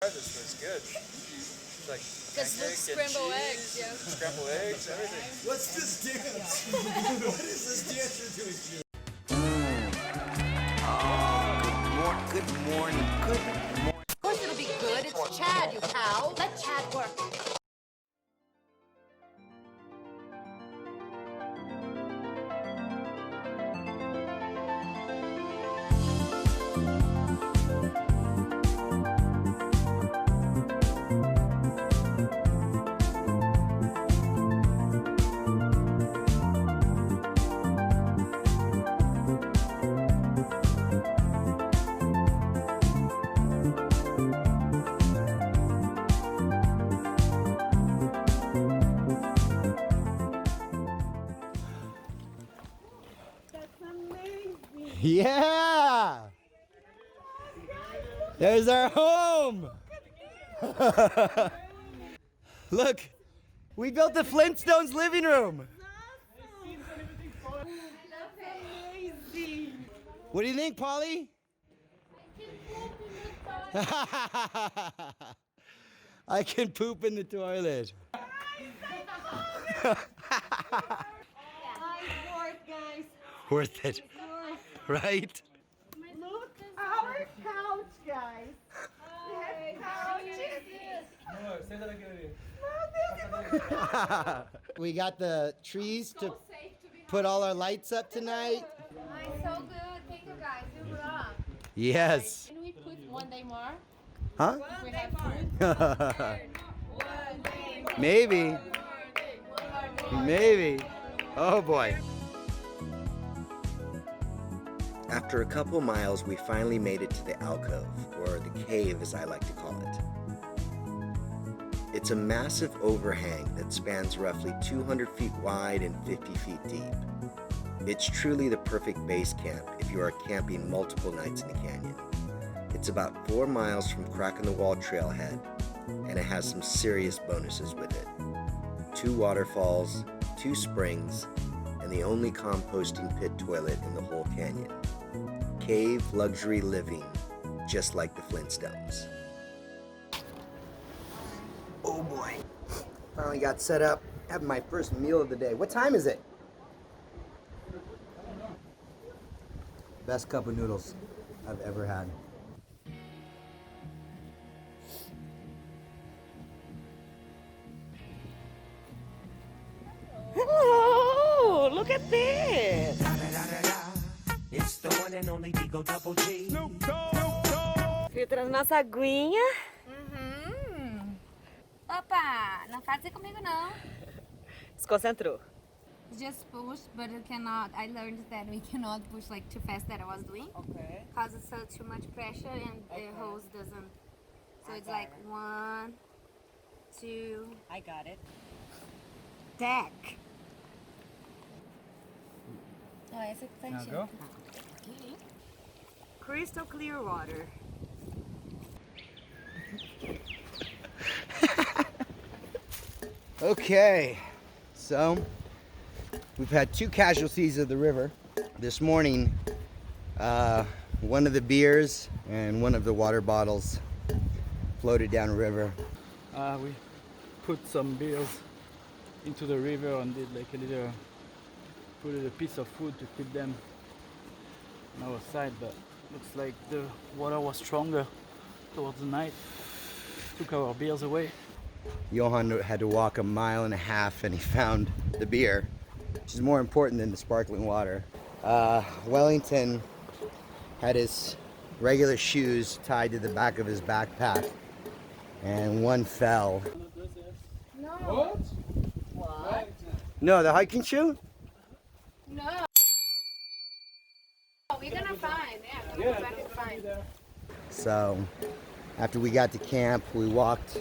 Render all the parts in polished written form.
This was good. It's like Just look scrambled eggs, yeah. Scrambled eggs, everything. What's this dance? What is this dance you're doing? Good morning. Of course it'll be good. It's Chad, you cow. Let Chad work. Yeah! There's our home! Look, we built the Flintstones living room. What do you think, Polly? I can poop in the toilet. Worth it, right? Look, our couch, guys. We got the trees to put all our lights up tonight. So good. Thank you guys. You rock. Yes. Can we put one day more? Huh? If we have food? Maybe. Maybe. Oh boy. After a couple miles, we finally made it to the alcove, or the cave as I like to call it. It's a massive overhang that spans roughly 200 feet wide and 50 feet deep. It's truly the perfect base camp if you are camping multiple nights in the canyon. It's about 4 miles from Crack in the Wall trailhead, and it has some serious bonuses with it. 2 waterfalls, 2 springs, and the only composting pit toilet in the whole canyon. Cave luxury living, just like the Flintstones. Oh boy, finally got set up, having my first meal of the day. What time is it? Best cup of noodles I've ever had. Oh, look at this. It's the one and only Digo Double G. Filtrando nossa aguinha. Opa! Não faz isso comigo, não. Se concentrou. Just push, but it cannot. I learned that we cannot push like too fast that I was doing. Okay. Causes so too much pressure and the hose doesn't. So it's like 1, 2. I got it. Deck. Oh, essa que tá enchendo. Crystal clear water. Okay, so we've had 2 casualties of the river. This morning, one of the beers and one of the water bottles floated down the river. We put some beers into the river and did like a little, put a piece of food to keep them on our side, but looks like the water was stronger towards the night, took our beers away. Johan had to walk 1.5 miles and he found the beer, which is more important than the sparkling water. Wellington had his regular shoes tied to the back of his backpack and one fell. What? No, the hiking shoe? No. We're gonna find. Yeah, we're gonna go back and find. So after we got to camp, we walked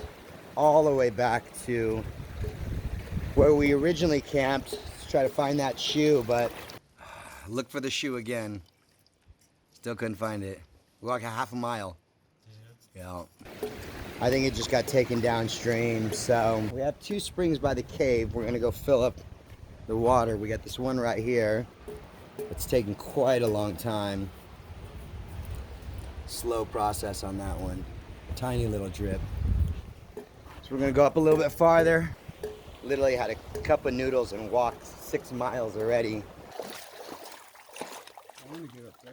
all the way back to where we originally camped to try to find that shoe, but look for the shoe again. Still couldn't find it. We walked 1/2 mile. Yeah. I think it just got taken downstream. So we have 2 springs by the cave. We're gonna go fill up the water. We got this one right here. It's taken quite a long time. Slow process on that one. tiny little drip. So we're gonna go up a little bit farther. Literally had a cup of noodles and walked 6 miles already. I want to get up there.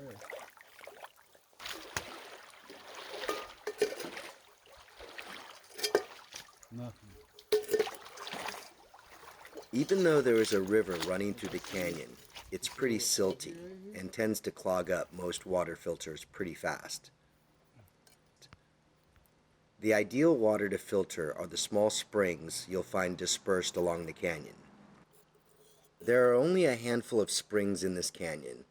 Nothing. Even though there is a river running through the canyon, it's pretty silty and tends to clog up most water filters pretty fast. The ideal water to filter are the small springs you'll find dispersed along the canyon. There are only a handful of springs in this canyon,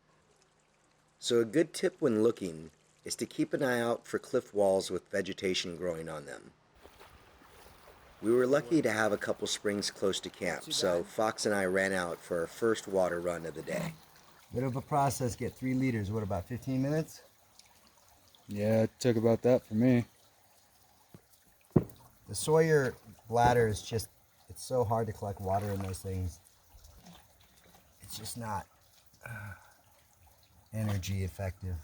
so a good tip when looking is to keep an eye out for cliff walls with vegetation growing on them. We were lucky to have a couple springs close to camp, so Fox and I ran out for our first water run of the day. Bit of a process, get 3 liters, what, about 15 minutes? Yeah, it took about that for me. The Sawyer bladder is just, it's so hard to collect water in those things. It's just not energy effective.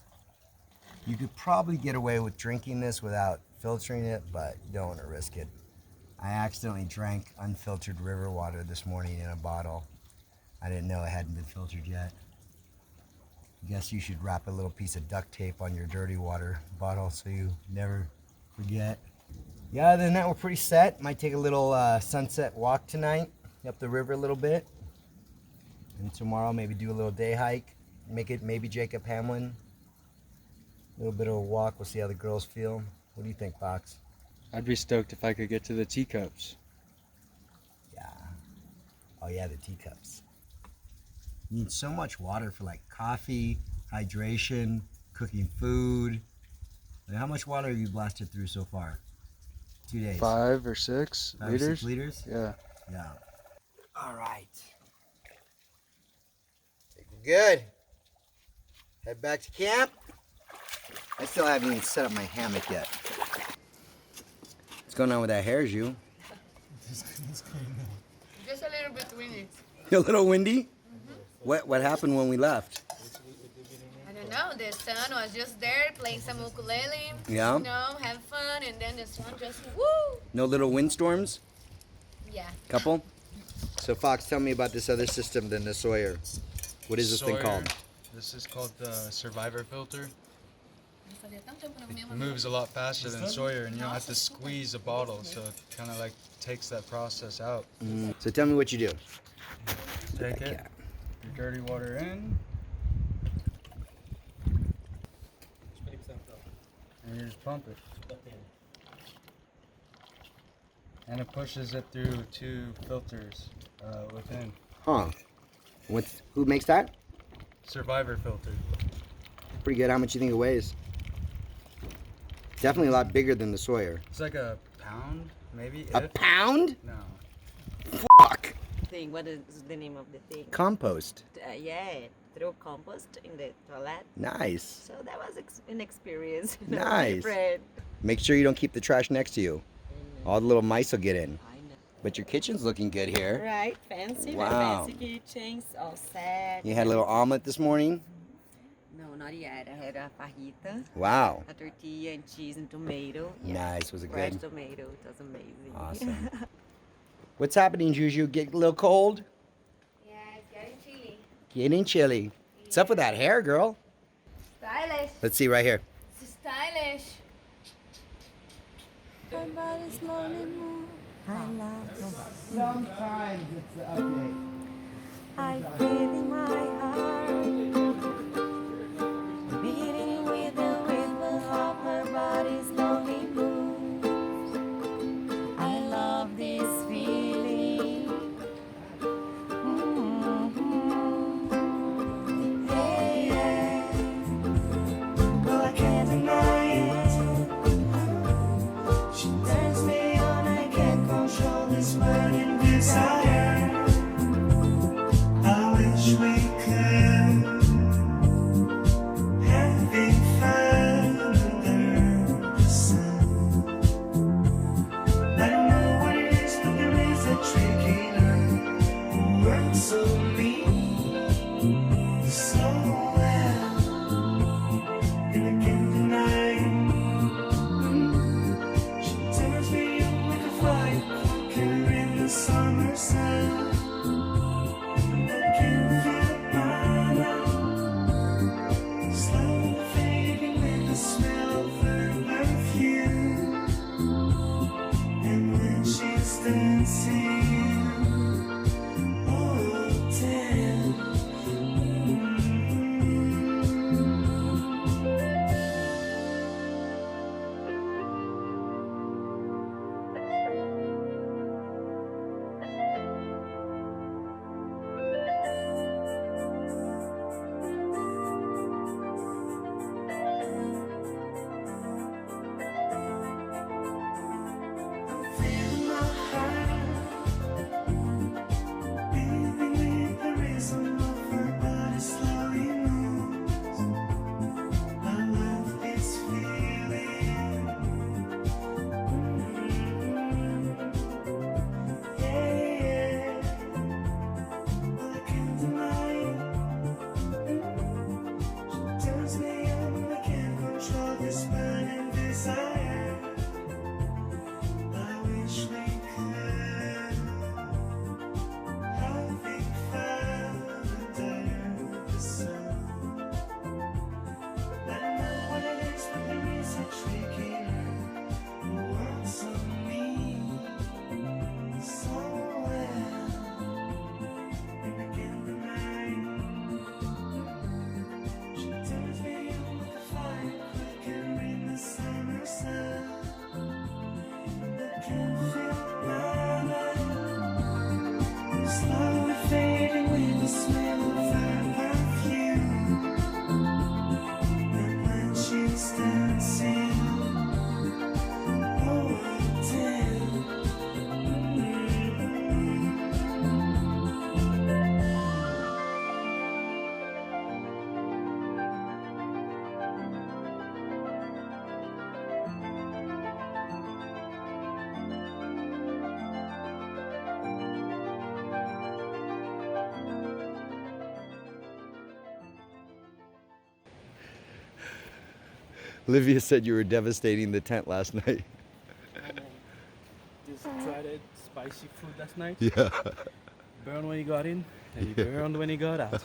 You could probably get away with drinking this without filtering it, but you don't want to risk it. I accidentally drank unfiltered river water this morning in a bottle. I didn't know it hadn't been filtered yet. I guess you should wrap a little piece of duct tape on your dirty water bottle so you never forget. Yeah, other than that, we're pretty set. Might take a little sunset walk tonight, up the river a little bit. And tomorrow maybe do a little day hike. Make it maybe Jacob Hamlin. A little bit of a walk. We'll see how the girls feel. What do you think, Fox? I'd be stoked if I could get to the teacups. Yeah. Oh yeah, the teacups. You need so much water for like coffee, hydration, cooking food. Like, how much water have you blasted through so far? 2 days. 5 or 6 5 or liters. 6 liters? Yeah. Yeah. All right. Think we're good. Head back to camp. I still haven't even set up my hammock yet. What's going on with that hair, Ju? Just a little bit windy. A little windy? What happened when we left? I don't know. The sun was just there playing some ukulele. Yeah? You know, have fun, and then the sun just woo. No little windstorms? Yeah. Couple? So Fox, tell me about this other system than the Sawyer. What is this thing called? This is called the Survivor filter. It moves a lot faster than Sawyer, and you don't have to squeeze a bottle, so it kind of like takes that process out. So tell me what you do. Take it, your dirty water in, and you just pump it. And it pushes it through 2 filters within. Huh. Who makes that? Survivor filter. Pretty good. How much you think it weighs? Definitely a lot bigger than the Sawyer. It's like a pound, maybe. A pound? No. Fuck. Thing. What is the name of the thing? Compost. Yeah, throw compost in the toilet. Nice. So that was an experience. Nice. Different. Make sure you don't keep the trash next to you. All the little mice will get in. I know. But your kitchen's looking good here. Right, fancy. Wow. Fancy kitchens, all set. You had a little omelet this morning? No, not yet. I had a fajita, Wow. a tortilla and cheese and tomato. Nice. Was it Fresh good? tomato. It was amazing. Awesome. What's happening, Juju? Get a little cold? Yeah, it's getting chilly. Getting chilly. What's up with that hair, girl? Stylish. Let's see right here. It's stylish. Sometimes it's the update. I feel in my heart, beating with the rhythm of her body's lonely moves. I love this feeling. Hey, yeah. Well, I can't deny it. She turns me on, I can't control this burning desire. I wish we could Livia said you were devastating the tent last night. Just tried it, spicy food last night. Yeah. Burned when you got in, and you burned when you got out.